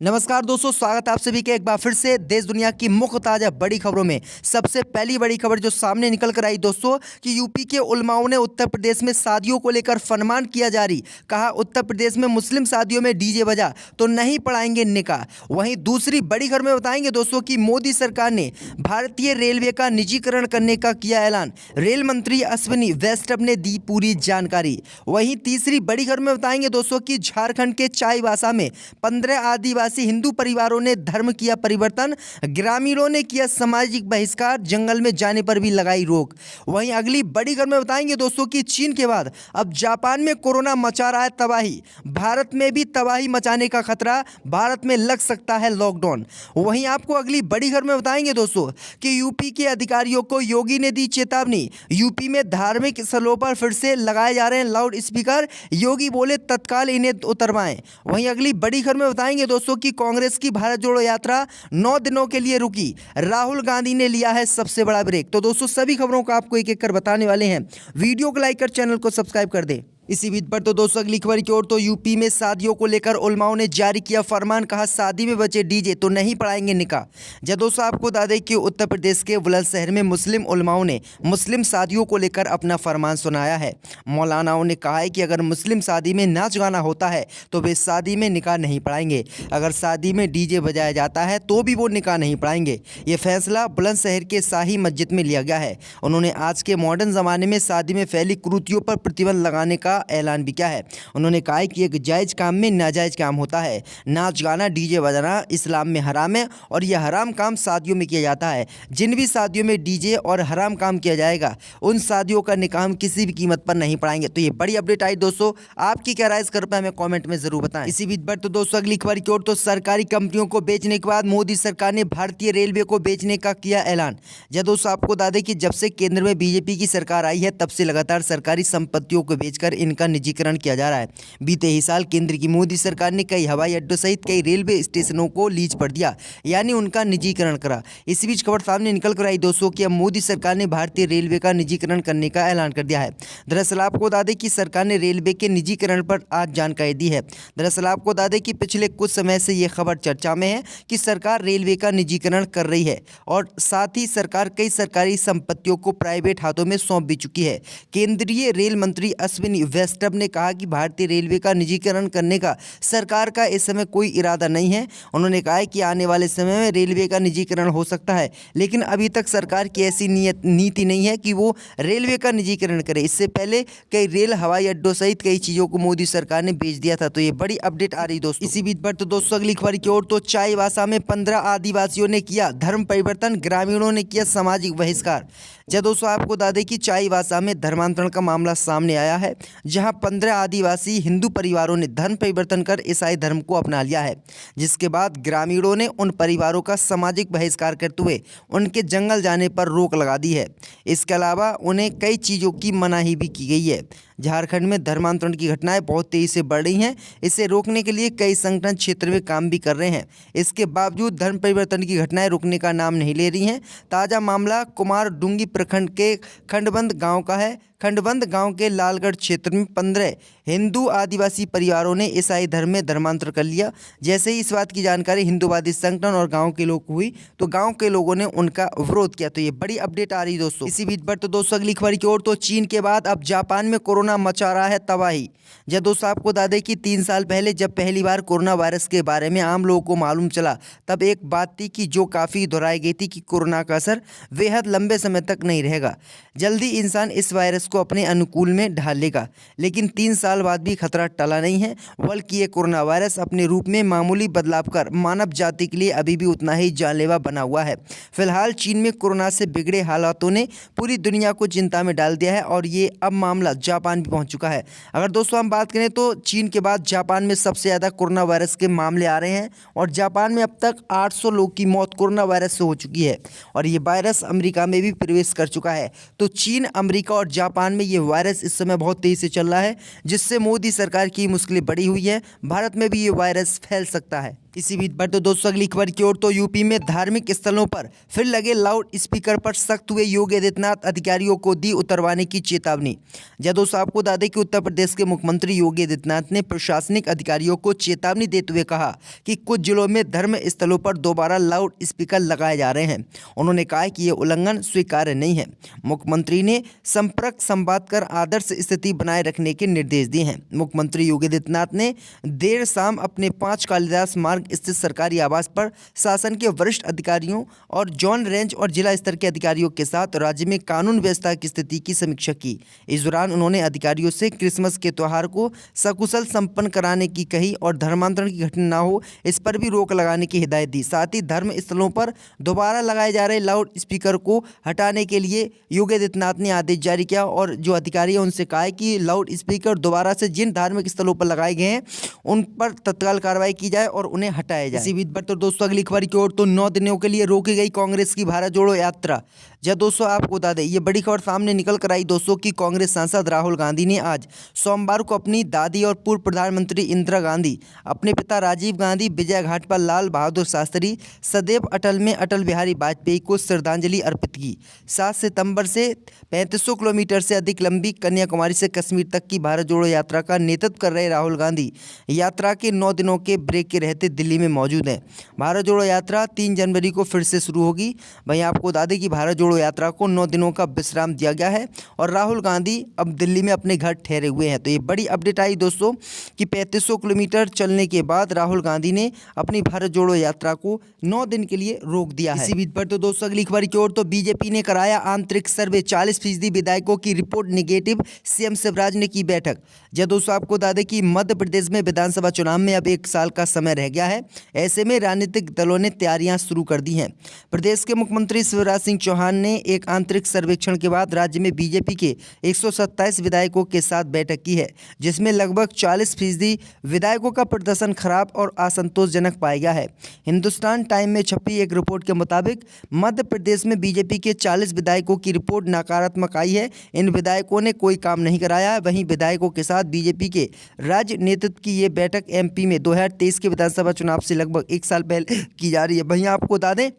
नमस्कार दोस्तों, स्वागत है आप सभी के एक बार फिर से देश दुनिया की मुख्य ताजा बड़ी खबरों में। सबसे पहली बड़ी खबर जो सामने निकल कर आई दोस्तों कि यूपी के उलमाओं ने उत्तर प्रदेश में शादियों को लेकर फरमान किया जारी। कहा उत्तर प्रदेश में मुस्लिम शादियों में डीजे बजा तो नहीं पढ़ाएंगे निकाह। वहीं दूसरी बड़ी खबर में बताएंगे दोस्तों कि मोदी सरकार ने भारतीय रेलवे का निजीकरण करने का किया ऐलान। रेल मंत्री अश्विनी वैष्णव ने दी पूरी जानकारी। वहीं तीसरी बड़ी खबर में बताएंगे दोस्तों कि झारखंड के चाईबासा में 15 आदिवासी हिंदू परिवारों ने धर्म किया परिवर्तन, ग्रामीणों ने किया सामाजिक बहिष्कार, जंगल में जाने पर भी लगाई रोक। वहीं अगली बड़ी खबर में बताएंगे दोस्तों कि चीन के बाद अब जापान में कोरोना मचा रहा है तबाही। भारत में भी तबाही मचाने का खतरा, भारत में लग सकता है लॉकडाउन। वहीं आपको अगली बड़ी खबर में बताएंगे दोस्तों कि यूपी के अधिकारियों को योगी ने दी चेतावनी। यूपी में धार्मिक स्थलों पर फिर से लगाए जा रहे हैं लाउड स्पीकर, योगी बोले तत्काल इन्हें उतरवाएं। वहीं अगली बड़ी खबर में बताएंगे दोस्तों कि कांग्रेस की भारत जोड़ो यात्रा 9 दिनों के लिए रुकी, राहुल गांधी ने लिया है सबसे बड़ा ब्रेक। तो दोस्तों सभी खबरों को आपको एक एक कर बताने वाले हैं। वीडियो को लाइक कर चैनल को सब्सक्राइब कर दें। इसी बीच पर तो दोस्तों अगली खबर की ओर तो यूपी में शादियों को लेकर उलमाओं ने जारी किया फरमान। कहा शादी में बचे डीजे तो नहीं पढ़ाएंगे निकाह। जब दोस्तों आपको बता दें कि उत्तर प्रदेश के बुलंदशहर में मुस्लिम उलमाओं ने मुस्लिम शादियों को लेकर अपना फरमान सुनाया है। मौलानाओं ने कहा है कि अगर मुस्लिम शादी में नाच गाना होता है तो वे शादी में निकाह नहीं पढ़ाएंगे, अगर शादी में डीजे बजाया जाता है तो भी वो निकाह नहीं पढ़ाएंगे। ये फैसला बुलंदशहर के शाही मस्जिद में लिया गया है। उन्होंने आज के मॉडर्न ज़माने में शादी में फैली कुरीतियों पर प्रतिबंध लगाने का ऐलान भी किया है। उन्होंने कहा है कि एक जायज़ काम में नाजायज़ काम होता है। नाच गाना डीजे बजाना इस्लाम में हराम है और यह हराम काम शादियों में किया जाता है। जिन भी शादियों में डीजे और हराम काम किया जाएगा उन शादियों का निकाह हम किसी भी कीमत पर नहीं पढ़ाएंगे। तो ये बड़ी अपडेट आई दोस्तों, आपकी क्या राय इस खबर पर हमें कॉमेंट में जरूर बताएं। इसी बीच पर तो दोस्तों अगली खबर की ओर तो सरकारी कंपनियों को बेचने के बाद मोदी सरकार ने भारतीय रेलवे को बेचने का किया ऐलान। जब दोस्तों आपको बता दें कि जब से केंद्र में बीजेपी की सरकार आई है तब से लगातार सरकारी संपत्तियों को बेचकर इनका निजीकरण किया जा रहा है। बीते ही साल केंद्र की मोदी सरकार ने कई हवाई अड्डों सहित कई रेलवे स्टेशनों को लीज पर दिया, यानी उनका निजीकरण करा। इसी बीच खबर सामने निकल कर आई दोस्तों कि अब मोदी सरकार ने भारतीय रेलवे का निजीकरण करने का ऐलान कर दिया है। दरअसल आपको बता दें कि सरकार ने रेलवे के निजीकरण पर आज जानकारी दी है। दरअसल आपको बता दें कि पिछले कुछ समय से ये खबर चर्चा में है कि सरकार रेलवे का निजीकरण कर रही है और साथ ही सरकार कई सरकारी संपत्तियों को प्राइवेट हाथों में सौंप भी चुकी है। केंद्रीय रेल मंत्री अश्विनी वैष्णव ने कहा कि भारतीय रेलवे का निजीकरण करने का सरकार का इस समय कोई इरादा नहीं है। उन्होंने कहा है कि आने वाले समय में रेलवे का निजीकरण हो सकता है, लेकिन अभी तक सरकार की ऐसी नीति नहीं है कि वो रेलवे का निजीकरण करे। इससे पहले कई रेल हवाई अड्डों सहित कई चीज़ों को मोदी सरकार ने बेच दिया था। तो ये बड़ी अपडेट आ रही दोस्तों। इसी बीच पर तो दोस्तों अगली खबर की ओर तो चाईबासा में 15 आदिवासियों ने किया धर्म परिवर्तन, ग्रामीणों ने किया सामाजिक बहिष्कार। जब दोस्तों आपको बता दें कि चाईबासा में धर्मांतरण का मामला सामने आया है, जहां 15 आदिवासी हिंदू परिवारों ने धर्म परिवर्तन कर ईसाई धर्म को अपना लिया है, जिसके बाद ग्रामीणों ने उन परिवारों का सामाजिक बहिष्कार करते हुए उनके जंगल जाने पर रोक लगा दी है। इसके अलावा उन्हें कई चीज़ों की मनाही भी की गई है। झारखंड में धर्मांतरण की घटनाएं बहुत तेज़ी से बढ़ रही हैं। इसे रोकने के लिए कई संगठन क्षेत्र में काम भी कर रहे हैं। इसके बावजूद धर्म परिवर्तन की घटनाएं रुकने का नाम नहीं ले रही हैं। ताज़ा मामला कुमारडुंगी प्रखंड के खंडबंद गांव का है। खंडबंद गांव के लालगढ़ क्षेत्र में 15 हिंदू आदिवासी परिवारों ने ईसाई धर्म में धर्मांतर कर लिया। जैसे ही इस बात की जानकारी हिंदूवादी संगठन और गांव के लोग को हुई तो गांव के लोगों ने उनका विरोध किया। तो ये बड़ी अपडेट आ रही दोस्तों। इसी बीच पर तो दोस्तों अगली खबर की ओर तो चीन के बाद अब जापान में कोरोना मचा रहा है तबाही। जब दोस्तों आपको बता दें कि 3 साल पहले जब पहली बार कोरोना वायरस के बारे में आम लोगों को मालूम चला तब एक बात थी कि जो काफ़ी दोहराई गई थी कि कोरोना का असर बेहद लंबे समय तक नहीं रहेगा, जल्दी इंसान इस वायरस को अपने अनुकूल में ढाल लेगा। लेकिन 3 साल बाद भी खतरा टला नहीं है, बल्कि ये कोरोना वायरस अपने रूप में मामूली बदलाव कर मानव जाति के लिए अभी भी उतना ही जानलेवा बना हुआ है। फिलहाल चीन में कोरोना से बिगड़े हालातों ने पूरी दुनिया को चिंता में डाल दिया है और ये अब मामला जापान भी पहुंच चुका है। अगर दोस्तों हम बात करें तो चीन के बाद जापान में सबसे ज़्यादा कोरोना वायरस के मामले आ रहे हैं और जापान में अब तक 800 लोग की मौत कोरोना वायरस से हो चुकी है और ये वायरस अमेरिका में भी प्रवेश कर चुका है। तो चीन, अमेरिका और जापान में ये वायरस इस समय बहुत तेज़ी से चल रहा है, जिससे मोदी सरकार की मुश्किलें बढ़ी हुई है। भारत में भी ये वायरस फैल सकता है। इसी बीच पर तो दोस्तों अगली खबर की ओर तो यूपी में धार्मिक स्थलों पर फिर लगे लाउड स्पीकर पर सख्त हुए योगी आदित्यनाथ, अधिकारियों को दी उतरवाने की चेतावनी। जय दोस्तों आपको बता दें कि उत्तर प्रदेश के मुख्यमंत्री योगी आदित्यनाथ ने प्रशासनिक अधिकारियों को चेतावनी देते हुए कहा कि कुछ जिलों में धर्म स्थलों पर दोबारा लाउड स्पीकर लगाए जा रहे हैं। उन्होंने कहा कि ये उल्लंघन स्वीकार्य नहीं है। मुख्यमंत्री ने संपर्क संवाद कर आदर्श स्थिति बनाए रखने के निर्देश दिए हैं। मुख्यमंत्री योगी आदित्यनाथ ने देर शाम अपने 5 कालिदास मार्ग स्थित सरकारी आवास पर शासन के वरिष्ठ अधिकारियों और जोन, रेंज और जिला स्तर के अधिकारियों के साथ राज्य में कानून व्यवस्था की स्थिति की समीक्षा की। इस दौरान उन्होंने अधिकारियों से क्रिसमस के त्यौहार को सकुशल संपन्न कराने की कही और धर्मांतरण की घटना न हो, इस पर भी रोक लगाने की हिदायत दी। साथ ही धर्म स्थलों पर दोबारा लगाए जा रहे लाउड स्पीकर को हटाने के लिए योगी आदित्यनाथ ने आदेश जारी किया और जो अधिकारी है उनसे कहा है कि लाउड स्पीकर दोबारा से जिन धार्मिक स्थलों पर लगाए गए हैं उन पर तत्काल कार्रवाई की जाए और उन्हें हटाया जाए। इसी बीच पर तो दोस्तों अगली खबर की ओर तो 9 दिनों के लिए रोकी गई कांग्रेस की भारत जोड़ो यात्रा। जब दोस्तों आपको बता दें ये बड़ी खबर सामने निकल कर आई दोस्तों की कांग्रेस सांसद राहुल गांधी ने आज सोमवार को अपनी दादी और पूर्व प्रधानमंत्री इंदिरा गांधी, अपने पिता राजीव गांधी, विजय घाट पर लाल बहादुर शास्त्री, सदैव अटल में अटल बिहारी वाजपेयी को श्रद्धांजलि अर्पित की। 7 सितंबर से 3500 किलोमीटर से अधिक लंबी कन्याकुमारी से कश्मीर तक की भारत जोड़ो यात्रा का नेतृत्व कर रहे राहुल गांधी यात्रा के 9 दिनों के ब्रेक के रहते दिल्ली में मौजूद हैं। भारत जोड़ो यात्रा 3 जनवरी को फिर से शुरू होगी। वहीं आपको बता दें कि भारत जोड़ो यात्रा को 9 दिनों का विश्राम दिया गया है और राहुल गांधी अब दिल्ली में अपने घर ठहरे हुए हैं। तो ये बड़ी अपडेट आई दोस्तों कि 3500 किलोमीटर चलने के बाद राहुल गांधी ने अपनी भारत जोड़ो यात्रा को 9 दिन के लिए रोक दिया है। इसी बीच पर तो दोस्तों अगली खबर की ओर तो बीजेपी ने कराया आंतरिक सर्वे, 40% विधायकों की रिपोर्ट निगेटिव, सीएम शिवराज ने की बैठक। जब दोस्तों आपको बता दें कि मध्य प्रदेश में विधानसभा चुनाव में अब 1 साल का समय रह गया है। ऐसे में राजनीतिक दलों ने तैयारियां शुरू कर दी हैं। प्रदेश के मुख्यमंत्री शिवराज सिंह चौहान ने एक आंतरिक सर्वेक्षण के बाद राज्य में बीजेपी के 127 विधायकों के साथ बैठक की है, जिसमें लगभग 40% विधायकों का प्रदर्शन खराब और असंतोषजनक पाया गया है। हिंदुस्तान टाइम में छपी एक रिपोर्ट के मुताबिक मध्य प्रदेश में बीजेपी के 40 विधायकों की रिपोर्ट नकारात्मक आई है। इन विधायकों ने कोई काम नहीं कराया है। वहीं विधायकों के साथ बीजेपी के राज्य नेतृत्व की ये बैठक एमपी में 2023 के विधानसभा चुनाव से लगभग 1 साल पहले की जा रही है। वहीं आपको बता दें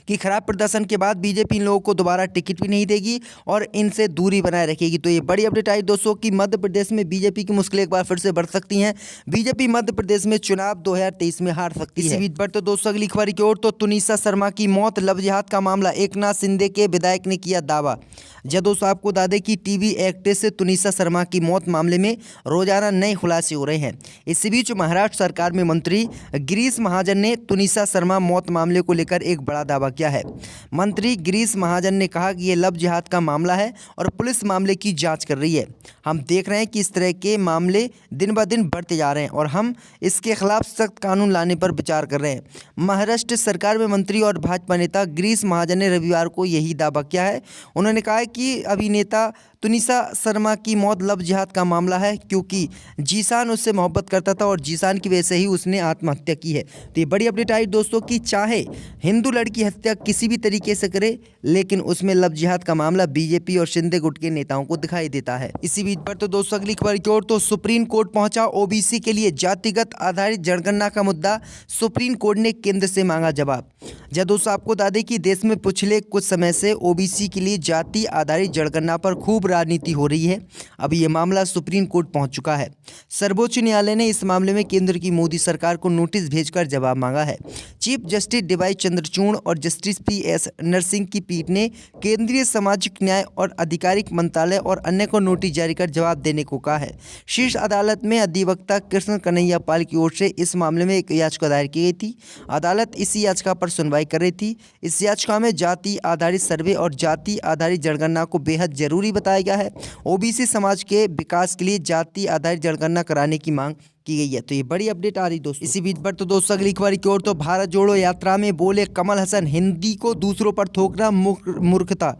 कि खराब प्रदर्शन के बाद बीजेपी इन लोगों को दोबारा टिकट भी नहीं देगी और इनसे दूरी बनाए रखेगी। तो ये बड़ी अपडेट आई दोस्तों कि मध्य प्रदेश में बीजेपी की मुश्किलें एक बार फिर से बढ़ सकती हैं। बीजेपी मध्य प्रदेश में चुनाव 2023 में हार सकती है। इसी बीच पर तो दोस्तों अगली खबर की ओर तो तुनिसा शर्मा की मौत, लव जिहाद का मामला, एकनाथ शिंदे के विधायक ने किया दावा। जब दोस्तों आपको बता दें कि टीवी एक्ट्रेस तुनिसा शर्मा की मौत मामले में रोजाना नए खुलासे हो रहे हैं। इसी बीच महाराष्ट्र सरकार में मंत्री गिरीश महाजन ने तुनिसा शर्मा मौत मामले को लेकर एक बड़ा दावा किया है। मंत्री गिरीश महाजन ने कहा कि ये लव जिहाद का मामला है और पुलिस मामले की जांच कर रही है। हम देख रहे हैं कि इस तरह के मामले दिन ब दिन बढ़ते जा रहे हैं और हम इसके खिलाफ सख्त कानून लाने पर विचार कर रहे हैं। महाराष्ट्र सरकार में मंत्री और भाजपा नेता गिरीश महाजन ने रविवार को यही दावा किया है। उन्होंने कहा कि अभिनेता तुनिसा शर्मा की मौत लव जिहाद का मामला है, क्योंकि जीशान उससे मोहब्बत करता था और जीशान की वजह से ही उसने आत्महत्या की है। तो ये बड़ी अपडेट आई दोस्तों कि चाहे हिंदू लड़की हत्या किसी भी तरीके से करे, लेकिन उसमें लव जिहाद का मामला बीजेपी और शिंदे गुट के नेताओं को दिखाई देता है। इसी बीच पर तो दोस्तों अगली खबर की ओर तो सुप्रीम कोर्ट पहुंचा ओबीसी के लिए जातिगत आधारित जनगणना का मुद्दा, सुप्रीम कोर्ट ने केंद्र से मांगा जवाब। जब दोस्तों आपको बता दें कि देश में पिछले कुछ समय से ओबीसी के लिए जाति आधारित जनगणना पर खूब राजनीति हो रही है। अब ये मामला सुप्रीम कोर्ट पहुंच चुका है। सर्वोच्च न्यायालय ने इस मामले में केंद्र की मोदी सरकार को नोटिस भेजकर जवाब मांगा है। चीफ जस्टिस डीवाई चंद्रचूड़ और जस्टिस पीएस नरसिंह की पीठ ने केंद्रीय सामाजिक न्याय और आधिकारिक मंत्रालय और अन्य को नोटिस जारी कर जवाब देने को कहा है। शीर्ष अदालत में अधिवक्ता कृष्ण कन्हैया पाल की ओर से इस मामले में एक याचिका दायर की गई थी। अदालत इसी याचिका पर सुनवाई कर रही थी। इस याचिका में जाति आधारित सर्वे और जाति आधारित जनगणना को बेहद जरूरी बताया गया है। ओबीसी समाज के विकास के लिए जाति आधारित जनगणना कराने की मांग की गई है। तो ये बड़ी अपडेट आ रही दोस्तों। इसी बीच पर तो दोस्तों अगली खबर की ओर तो भारत जोड़ो यात्रा में बोले कमल हसन, हिंदी को दूसरों पर थोपना मूर्खता।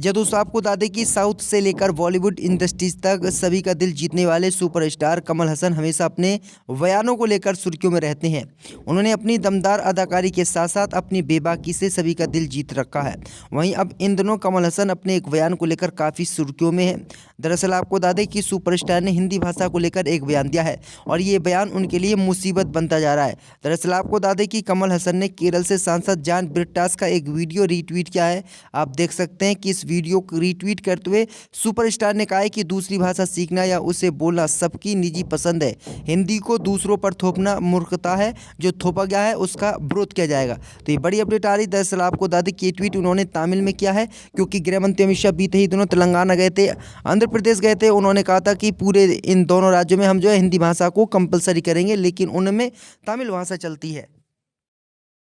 जब दोस्तों आपको बता दें कि साउथ से लेकर बॉलीवुड इंडस्ट्रीज तक सभी का दिल जीतने वाले सुपरस्टार कमल हसन हमेशा अपने बयानों को लेकर सुर्खियों में रहते हैं। उन्होंने अपनी दमदार अदाकारी के साथ साथ अपनी बेबाकी से सभी का दिल जीत रखा है। वहीं अब इन दिनों कमल हसन अपने एक बयान को लेकर काफ़ी सुर्खियों में है। दरअसल आपको बता दें कि सुपरस्टार ने हिंदी भाषा को लेकर एक बयान दिया है और ये बयान उनके लिए मुसीबत बनता जा रहा है। दरअसल आपको बता दें कि कमल हसन ने केरल से सांसद जॉन ब्रिटास का एक वीडियो रीट्वीट किया है। आप देख सकते हैं कि इस वीडियो को रीट्वीट करते हुए सुपरस्टार ने कहा है कि दूसरी भाषा सीखना या उसे बोलना सबकी निजी पसंद है। हिंदी को दूसरों पर थोपना मूर्खता है, जो थोपा गया है उसका विरोध किया जाएगा। तो ये बड़ी अपडेट आ रही। दरअसल आपको बता दें कि ये ट्वीट उन्होंने तमिल में किया है, क्योंकि गृह मंत्री अमित शाह बीते ही दिनों तेलंगाना गए थे, आंध्र प्रदेश गए थे। उन्होंने कहा था कि पूरे इन दोनों राज्यों में हम जो है हिंदी भाषा को कंपलसरी करेंगे, लेकिन उनमें तमिल भाषा चलती है।